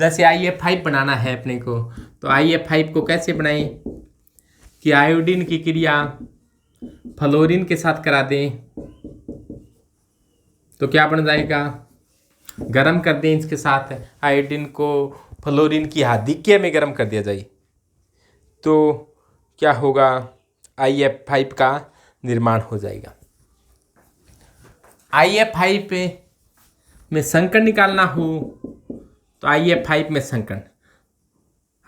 जैसे IF5 बनाना है अपने को, तो IF5 को कैसे बनाएं कि आयोडीन की क्रिया फ्लोरीन के साथ करा दें, तो क्या बन जाएगा, गरम कर दें इसके साथ आयोडीन को, फ्लोरीन की आधिक्य में गरम कर दिया जाए, तो क्या होगा, IF5 का निर्माण हो जाएगा। IF5 में संकरण निकालना हो तो IF5 में संकरण,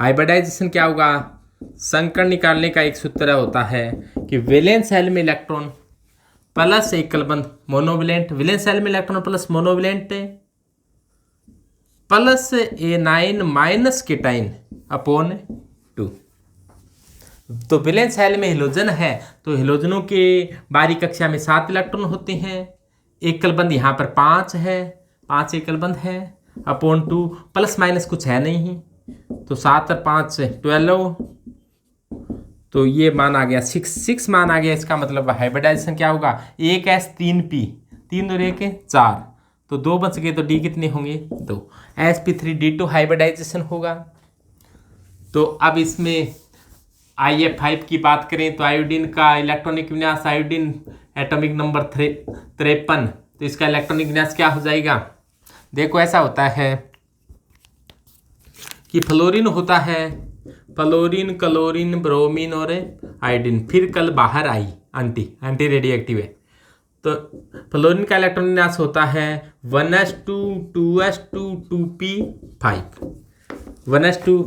हाइब्रिडाइजेशन क्या होगा, संकरण निकालने का एक सूत्र होता है कि वैलेंस शेल में इलेक्ट्रॉन प्लस एकल बंध मोनोवैलेंट, वैलेंस शेल में electron plus monovalent plus A9 minus cation upon 2। तो वैलेंस शेल में हेलोजन है तो हेलोजनों के बाहरी कक्षा में 7 इलेक्ट्रॉन होते हैं, एकल बंध यहाँ पर 5 है, 5 एकल बंध है, अपॉन 2, प्लस माइनस कुछ है नहीं, तो 7 और 5 12, तो ये मान आ गया 6 मान आ गया। इसका मतलब हाइब्रिडाइजेशन क्या होगा, 1s3p, 3 और 1 4, तो 2 बच गए, तो डी कितने होंगे 2, sp3d2 हाइब्रिडाइजेशन होगा। तो अब इसमें IF5 की बात करें तो आयोडीन का इलेक्ट्रॉनिक विन्यास, आयोडीन एटॉमिक नंबर 53, तो इसका इलेक्ट्रॉनिक विन्यास क्या हो जाएगा, देखो ऐसा होता है कि फ्लोरीन होता है, फ्लोरीन, क्लोरीन, ब्रोमीन और आयोडीन, फिर कल बाहर आई एंटी रेडियोएक्टिव है, तो फ्लोरीन का इलेक्ट्रॉन विन्यास होता है 1s2 2s2 2p5, 1s2,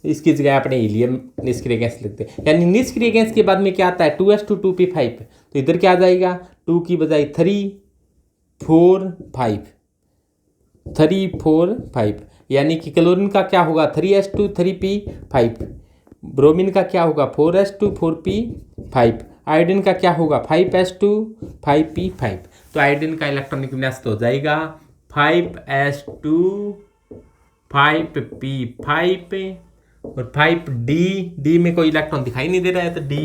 इसकी जगह अपने हीलियम निष्क्रिय गैस लिखते हैं, यानी निष्क्रिय गैस के बाद में क्या आता है 2s2 2p5, तो इधर क्या आ जाएगा 2 की बजाय 3 4 5, 3 4 5, यानी कि क्लोरीन का क्या होगा 3s2 3p5, ब्रोमीन का क्या होगा 4s2 4p5, आयोडीन का क्या होगा 5s2 5p5। तो आयोडीन का इलेक्ट्रॉनिक विन्यास तो हो जाएगा 5s2 5p5 और 5d में कोई इलेक्ट्रॉन दिखाई नहीं दे रहा है तो d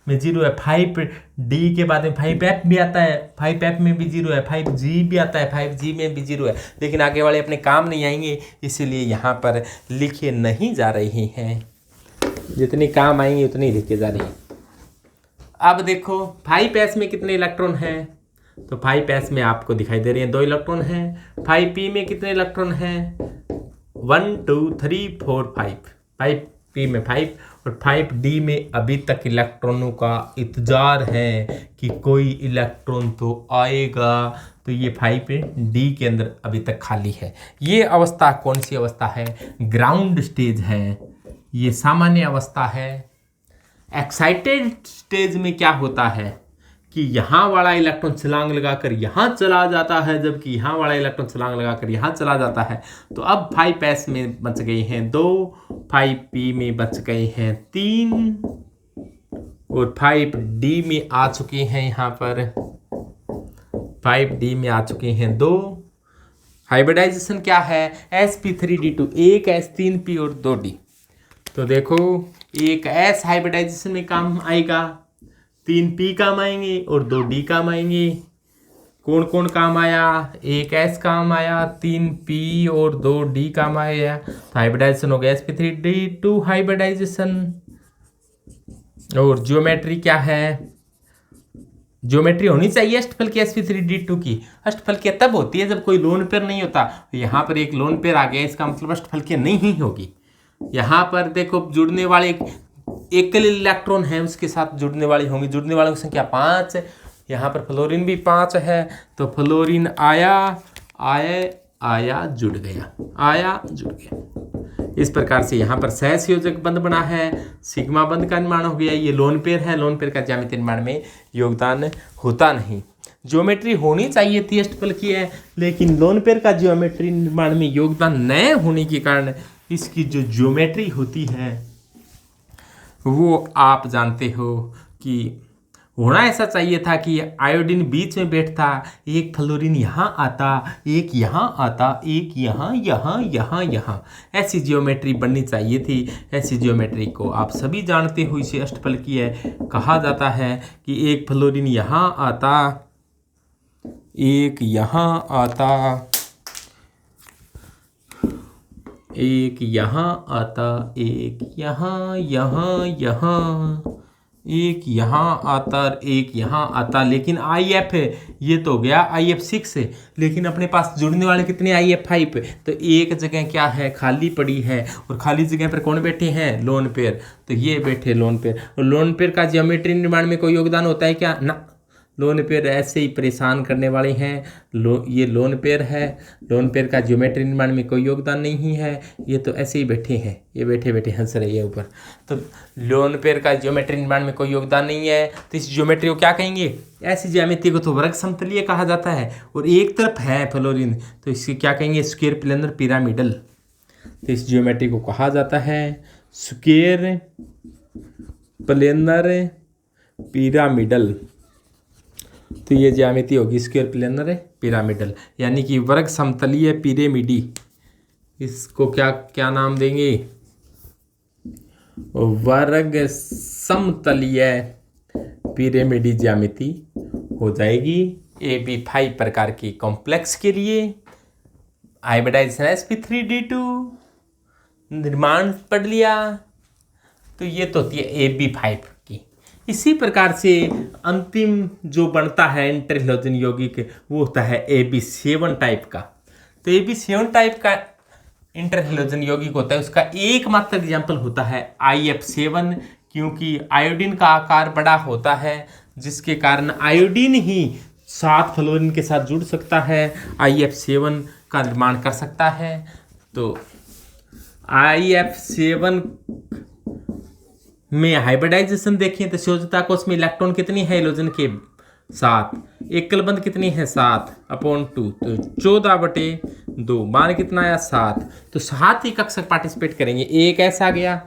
में 0 है, 5d के बाद में 5f भी आता है, 5f में भी 0 है, 5g भी आता है, 5g में भी 0 है, लेकिन आगे वाले अपने काम नहीं आएंगे इसलिए यहाँ पर लिखे नहीं जा रहे हैं, जितने काम आएंगे उतने ही लिखे जा रहे हैं। अब देखो 5s में कितने इलेक्ट्रॉन हैं, तो 5s में आपको दिखाई दे रहे हैं 2 इलेक्ट्रॉन हैं, 5p में कितने इलेक्ट्रॉन हैं 1 2 3 4 5, 5p में 5 और 5d में अभी तक इलेक्ट्रॉनों का इंतजार है कि कोई इलेक्ट्रॉन तो आएगा, तो ये 5d के अंदर अभी तक खाली है। ये अवस्था कौन सी अवस्था है, ग्राउंड स्टेज है, ये सामान्य अवस्था है। एक्साइटेड स्टेज में क्या होता है कि यहाँ वाला इलेक्ट्रॉन छलांग लगाकर यहाँ चला जाता है, जबकि यहाँ वाला इलेक्ट्रॉन छलांग लगाकर यहाँ चला जाता है। तो अब 5s में बच गए हैं 2, 5p में बच गए हैं 3 और 5d में आ चुके हैं, यहाँ पर 5d में आ चुके हैं 2। हाइब्रिडाइजेशन क्या है, sp3d2, 1s3p और 2d। तो देखो 1s हाइब्रिडाइजेशन में काम आएगा, 3p काम आएंगे और 2d काम आएंगे। कौन कौन काम आया, 1s काम आया, 3p और 2d काम आया, तो हाइब्रिडाइजेशन हो गया sp3d2 हाइब्रिडाइजेशन। और ज्योमेट्री क्या है, ज्योमेट्री होनी चाहिए अष्टफलकीय sp3d2 की। अष्टफलकीय तब होती है जब कोई लोन पेयर नहीं होता, यहाँ पर एक लोन पेयर आ गया, इसका मतलब अष्टफलकीय नहीं होगी। यहाँ पर देखो जुड़ने वाले एकल इलेक्ट्रॉन है उसके साथ जुड़ने वाली होंगी, जुड़ने वालों की संख्या 5 है, यहाँ पर फ्लोरीन भी 5 है, तो फ्लोरीन आया जुड़ गया। इस प्रकार से यहाँ पर सहसंयोजक बंध बना है, सिग्मा बंध का निर्माण हो गया। ये लोन पेयर है, लोन पेयर का ज्यामितीय निर्माण में योगदान होता नहीं। ज्योमेट्री होनी चाहिए थी अष्टफलकीय, लेकिन लोन पेयर का ज्योमेट्री निर्माण में योगदान न होने के कारण इसकी जो ज्योमेट्री होती है वो आप जानते हो कि होना ऐसा चाहिए था कि आयोडीन बीच में बैठता, एक फ्लोरीन यहाँ आता, एक यहाँ आता, एक यहाँ, ऐसी ज्योमेट्री बननी चाहिए थी। ऐसी ज्योमेट्री को आप सभी जानते हो, इसे अष्टफलकीय कहा जाता है कि एक फ्लोरीन यहाँ आता, एक यहाँ आता, एक यहाँ आता, एक यहाँ, यहाँ, यहाँ, एक यहाँ आता, एक यहाँ आता, लेकिन आई एफ है, ये तो गया आई एफ 6 है, लेकिन अपने पास जुड़ने वाले कितने आई एफ 5 है, तो एक जगह क्या है, खाली पड़ी है, और खाली जगह पर कौन बैठे हैं, लोन पेयर, तो ये बैठे लोन पेयर। और लोन पेयर का ज्योमेट्री निर्माण में कोई योगदान होता है क्या, ना, लोन पेयर ऐसे ही परेशान करने वाले हैं। ये लोन पेयर है, लोन पेयर का ज्योमेट्री निर्माण में कोई योगदान नहीं है, ये तो ऐसे ही बैठे हैं, ये बैठे बैठे हंस रहे हैं ऊपर। तो लोन पेयर का ज्योमेट्री निर्माण में कोई योगदान नहीं है, तो इस ज्योमेट्री को क्या कहेंगे, ऐसी ज्यामिति को तो वर्ग समतलीय कहा जाता है, और एक तरफ है फ्लोरीन, तो इसके क्या कहेंगे, स्क्वायर प्लेनर पिरामिडल। तो इस ज्योमेट्री को कहा जाता है स्क्वायर प्लेनर पिरामिडल। तो ये ज्यामिति होगी स्क्वायर प्लेनर पिरामिडल, यानी कि वर्ग समतलीय पिरामिडी। इसको क्या क्या नाम देंगे, वर्ग समतलीय पिरामिडी ज्यामिति हो जाएगी AB5 प्रकार की कॉम्प्लेक्स के लिए। हाइब्रिडाइजेशन sp3d2 निर्माण पढ़ लिया, तो ये तो होती है AB5 की। इसी प्रकार से अंतिम जो बनता है इंटर हैलोजन यौगिक, वो होता है AB7 टाइप का। तो AB7 टाइप का इंटर हैलोजन यौगिक होता है, उसका एकमात्र एग्जाम्पल होता है IF7, क्योंकि आयोडीन का आकार बड़ा होता है, जिसके कारण आयोडीन ही 7 फ्लोरीन के साथ जुड़ सकता है, IF7 का निर्माण कर सकता है। तो IF7 में हाइब्रिडाइजेशन देखें तो संयोजकता कोष में इलेक्ट्रॉन कितनी है हैलोजन के, 7, एकलबंध कितनी है 7/2, तो 14/2, मान कितना आया 7, तो 7 ही कक्षक पार्टिसिपेट करेंगे। एक ऐसा आ गया,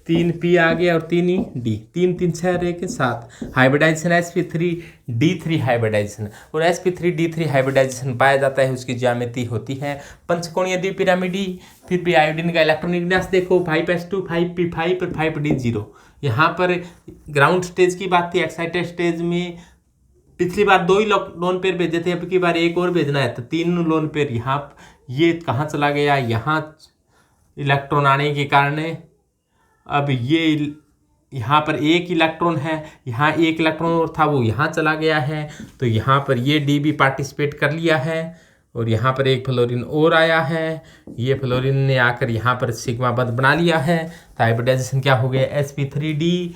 3p आ गया और 3d, 3 3 6 रह के 7। हाइब्रिडाइजेशन sp3d3 हाइब्रिडाइजेशन, और sp3d3 हाइब्रिडाइजेशन पाया जाता है, उसकी ज्यामिति होती है पंचकोणीय द्विपिरामिडी। फिर भी आयोडीन का इलेक्ट्रॉनिक विन्यास देखो, 5s2 5p5 और 5d0। यहाँ पर ग्राउंड स्टेज की बात थी, एक्साइटेड स्टेज में पिछली बार 2 ही लोन पेयर भेजे थे, अब की बार एक और भेजना है, तो 3 लोन पेयर। यहाँ ये कहाँ चला गया, यहाँ इलेक्ट्रॉन आने के कारण अब ये यहाँ पर एक इलेक्ट्रॉन है, यहाँ एक इलेक्ट्रॉन और था, वो यहाँ चला गया है, तो यहाँ पर ये डी भी पार्टिसिपेट कर लिया है, और यहाँ पर एक फ्लोरीन और आया है, ये फ्लोरीन ने आकर यहाँ पर सिग्मा बंध बना लिया है। तो हाइब्रिडाइजेशन क्या हो गया, sp3d,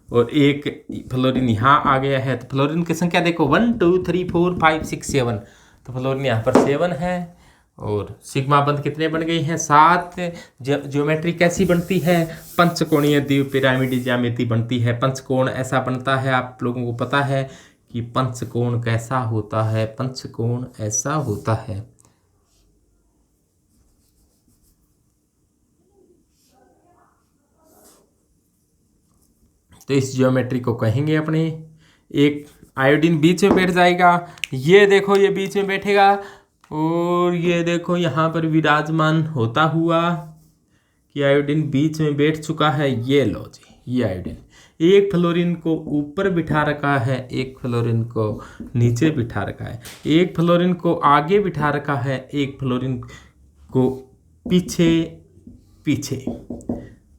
और एक फ्लोरीन यहाँ आ गया है। तो फ्लोरीन की संख्या देखो 1 2 3 4 5 6 7, तो फ्लोरीन यहाँ पर 7 है, और सिग्मा बंध कितने बन गए हैं, 7। ज्योमेट्री कैसी बनती है, पंचकोणीय द्विपिरामिडी ज्यामिति बनती है। पंचकोण ऐसा बनता है, आप लोगों को पता है कि पंचकोण कैसा होता है, पंचकोण ऐसा होता है। तो इस ज्योमेट्री को कहेंगे अपने, एक आयोडीन बीच में बैठ जाएगा, ये देखो ये बीच में बैठेगा, और ये देखो यहाँ पर विराजमान होता हुआ कि आयोडीन बीच में बैठ चुका है। ये लो जी, ये आयोडीन एक फ्लोरीन को ऊपर बिठा रखा है, एक फ्लोरीन को नीचे बिठा रखा है, एक फ्लोरीन को आगे बिठा रखा है, एक फ्लोरीन को पीछे पीछे,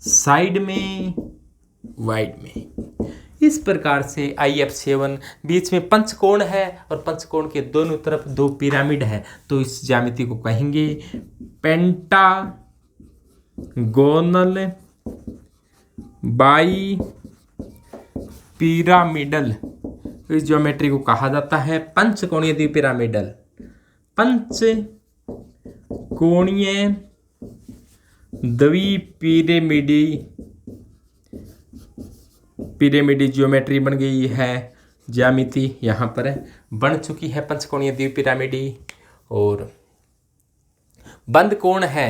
साइड में, वाइड में। इस प्रकार से IF7 बीच में पंचकोण है, और पंचकोण के दोनों तरफ 2 पिरामिड है, तो इस ज्यामिति को कहेंगे पेंटागोनल बाई पिरामिडल। इस ज्योमेट्री को कहा जाता है पंचकोणीय द्विपिरामिडल, पंचकोणीय पिरामिडी ज्योमेट्री बन गई है, ज्यामिति यहाँ पर बन चुकी है पंचकोणीय द्विपिरामिडी। और बंद कोण है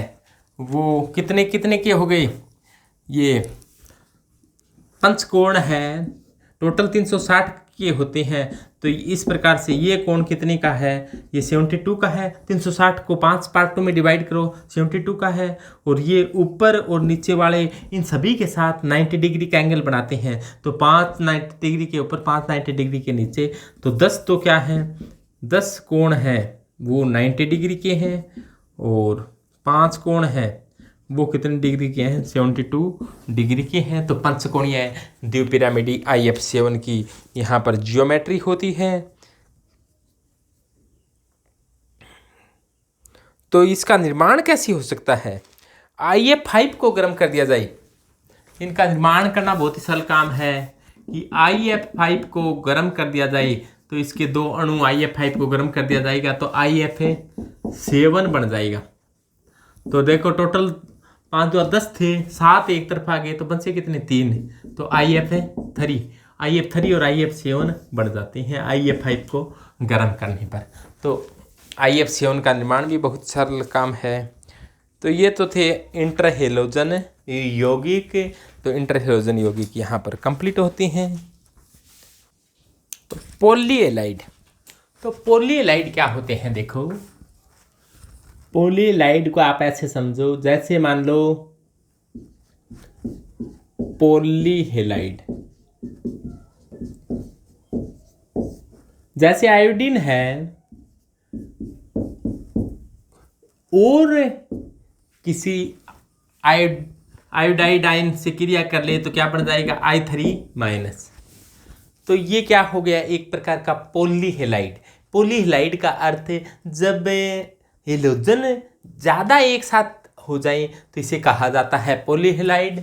वो कितने कितने के हो गए, ये पंचकोण है टोटल 360 के होते हैं, तो इस प्रकार से ये कोण कितने का है, ये 72 का है। 360 को 5 पार्टों में डिवाइड करो, 72 का है, और ये ऊपर और नीचे वाले इन सभी के साथ 90 डिग्री का एंगल बनाते हैं, तो 5 90 डिग्री के ऊपर, 5 90 डिग्री के नीचे, तो 10 तो क्या है, 10 कोण है वो 90 डिग्री के हैं, और 5 कोण हैं वो कितने डिग्री के हैं? 72 डिग्री के हैं। तो पंचकोणीय द्विपिरामिडी IF7 की यहाँ पर जियोमेट्री होती है। तो इसका निर्माण कैसे हो सकता है? IF5 को गर्म कर दिया जाए। इनका निर्माण करना बहुत ही सरल काम है कि IF5 को गर्म कर दिया जाए। तो इसके 2 अणु IF5 को गर्म कर दिया जाएगा तो IF7 बन जाएगा। तो देखो टोटल 5 2 10 थे, 7 एक तरफ आ गए तो बचे कितने? 3। तो IF3 और IF7 बढ़ जाते हैं IF5 को गर्म करने पर। तो IF7 का निर्माण भी बहुत सरल काम है। तो ये तो थे इंटरहेलोजन यौगिक। तो इंटरहेलोजन यौगिक यहाँ पर कंप्लीट होते हैं। तो पॉलीएलाइड। तो पॉलीएलाइड क्या होते हैं? देखो पॉलीएलाइड को आप ऐसे समझो, जैसे मान लो पॉलीहेलाइड, जैसे आयोडीन है और किसी आयोडाइड से क्रिया कर ले तो क्या बन जाएगा? I3-। तो ये क्या हो गया? एक प्रकार का पॉलीहेलाइड। पॉलीहेलाइड का अर्थ जब हेलोजन ज़्यादा एक साथ हो जाए तो इसे कहा जाता है पॉलीहेलाइड।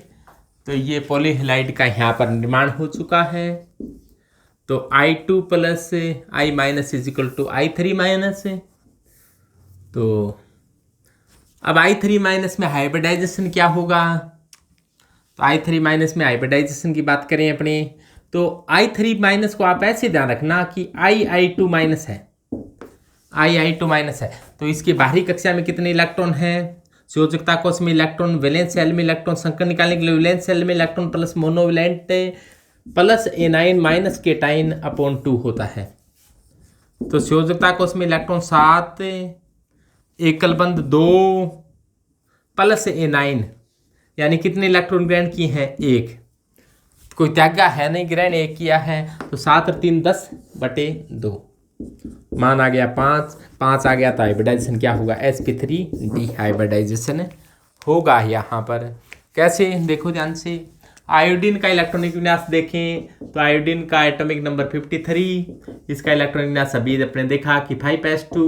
तो ये पॉलीहेलाइड का यहाँ पर निर्माण हो चुका है। तो I2 + I- = I3-। तो अब I3- में हाइब्रिडाइजेशन क्या होगा? तो I3- में हाइब्रिडाइजेशन की बात करें अपने, तो I3- को आप ऐसे ध्यान रखना कि I2- है, I2- है। तो इसकी बाहरी कक्षा में कितने इलेक्ट्रॉन हैं? संयोजकता कोश में इलेक्ट्रॉन, वैलेंस शेल में इलेक्ट्रॉन, संकर निकालने के लिए वैलेंस शेल में electron plus monovalent plus A9 - cation upon 2 होता है। तो संयोजकता कोश में इलेक्ट्रॉन 7, एकल बंध 2 प्लस एनाइन, यानी कितने इलेक्ट्रॉन ग्रहण किए हैं? 1। कोई त्यागा है नहीं, ग्रहण 1 किया है। तो 7 और 3 10/2 मान आ गया 5 आ गया। तो हाइब्रिडाइजेशन क्या होगा? sp3 डिहाइब्रिडाइजेशन होगा यहाँ पर। कैसे? देखो ध्यान से। आयोडीन का इलेक्ट्रॉनिक विन्यास देखें तो आयोडीन का एटॉमिक नंबर 53। इसका इलेक्ट्रॉनिक विन्यास अभी अपने देखा कि 5s2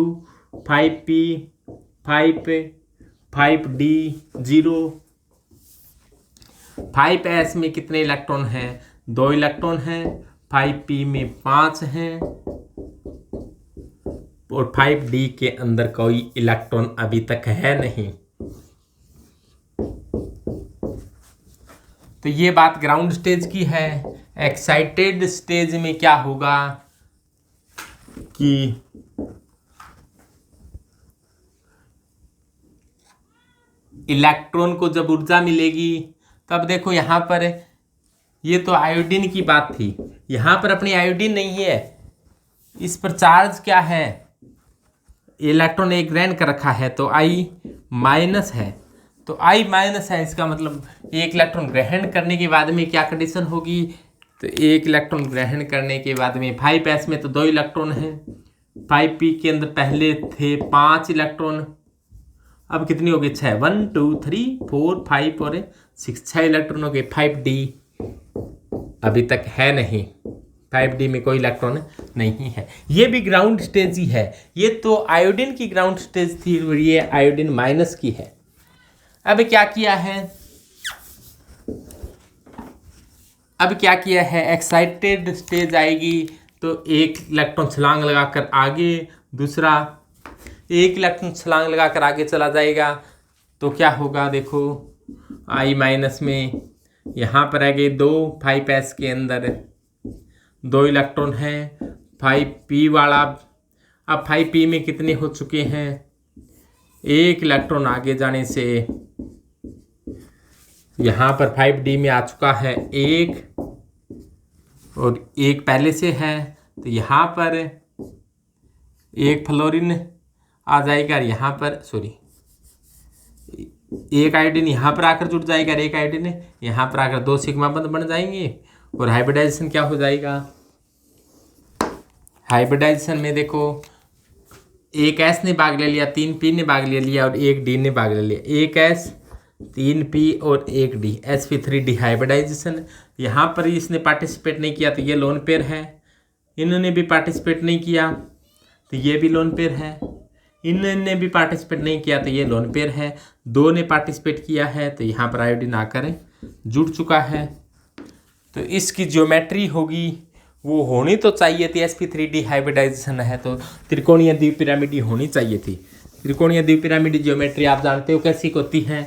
5p 5 5d 0। 5s में कितने इलेक्ट्रॉन हैं? 2 इलेक्ट्रॉन हैं। 5p में 5 हैं और 5d के अंदर कोई इलेक्ट्रॉन अभी तक है नहीं। तो ये बात ग्राउंड स्टेज की है। एक्साइटेड स्टेज में क्या होगा कि इलेक्ट्रॉन को जब ऊर्जा मिलेगी तब देखो यहाँ पर, ये तो आयोडीन की बात थी, यहाँ पर अपनी आयोडीन नहीं है, इस पर चार्ज क्या है? इलेक्ट्रॉन एक ग्रहण कर रखा है तो I- है। तो I- है, इसका मतलब एक इलेक्ट्रॉन ग्रहण करने के बाद में क्या कंडीशन होगी? तो एक इलेक्ट्रॉन ग्रहण करने के बाद में 5s में तो 2 इलेक्ट्रॉन हैं। 5p के अंदर पहले थे 5 इलेक्ट्रॉन, अब कितनी हो गई? 6। 1 2 3 4 5 और 6, 6 इलेक्ट्रॉन हो गए। 5d अभी तक है नहीं, 5d में कोई इलेक्ट्रॉन नहीं है। ये भी ग्राउंड स्टेज ही है। ये तो आयोडीन की ग्राउंड स्टेज थी और ये आयोडीन माइनस की है। अब क्या किया है? एक्साइटेड स्टेज आएगी तो एक इलेक्ट्रॉन छलांग लगाकर आगे, दूसरा एक इलेक्ट्रॉन छलांग लगाकर आगे चला जाएगा। तो क्या होगा? देखो I- में यहाँ पर आ गए 2, 5s के अंदर 2 इलेक्ट्रॉन हैं। 5p वाला, अब 5p में कितने हो चुके हैं? एक इलेक्ट्रॉन आगे जाने से यहाँ पर 5d में आ चुका है 1 और 1 पहले से है। तो यहाँ पर एक फ्लोरीन आ जाएगा, यहाँ पर एक आयोडीन यहाँ पर आकर जुड़ जाएगा, एक आयोडीन यहाँ पर आकर 2 सिग्मा बंध बन जाएंगे और हाइब्रिडाइजेशन क्या हो जाएगा? हाइब्रिडाइजेशन में देखो एक एस ने भाग ले लिया, 3p ने भाग ले लिया और एक डी ने भाग ले लिया। एक एस 3p और एक डी, sp3 डिहाइब्रिडाइजेशन। यहाँ पर इसने पार्टिसिपेट नहीं किया तो ये लोन पेयर है, इन्होंने भी पार्टिसिपेट नहीं किया तो ये भी लोन पेयर है, इन्होंने भी पार्टिसिपेट नहीं किया तो ये लोन पेयर है। दो ने पार्टिसिपेट किया है तो यहाँ पर आयोडीन आकर जुड़ चुका है। तो इसकी ज्योमेट्री होगी वो होनी तो चाहिए थी, sp3 डिहाइब्रिडाइजेशन है तो त्रिकोणीय द्विपिरामिडी होनी चाहिए थी। त्रिकोणीय द्विपिरामिडी ज्योमेट्री आप जानते हो कैसी होती है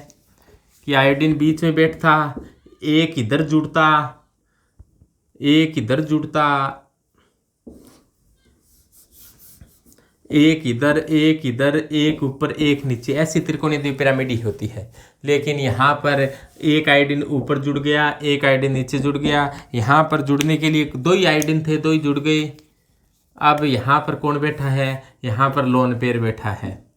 कि आयोडीन बीच में बैठता, एक इधर जुड़ता, एक इधर जुड़ता, एक इधर, एक इधर, एक ऊपर, एक नीचे, ऐसी त्रिकोणीय द्विपिरामिडी होती है। लेकिन यहाँ पर एक आयोडीन ऊपर जुड़ गया, एक आयोडीन नीचे जुड़ गया। यहाँ पर जुड़ने के लिए दो ही आयोडीन थे, दो ही जुड़ गए। अब यहाँ पर कौन बैठा है? यहाँ पर लोन पेयर बैठा है।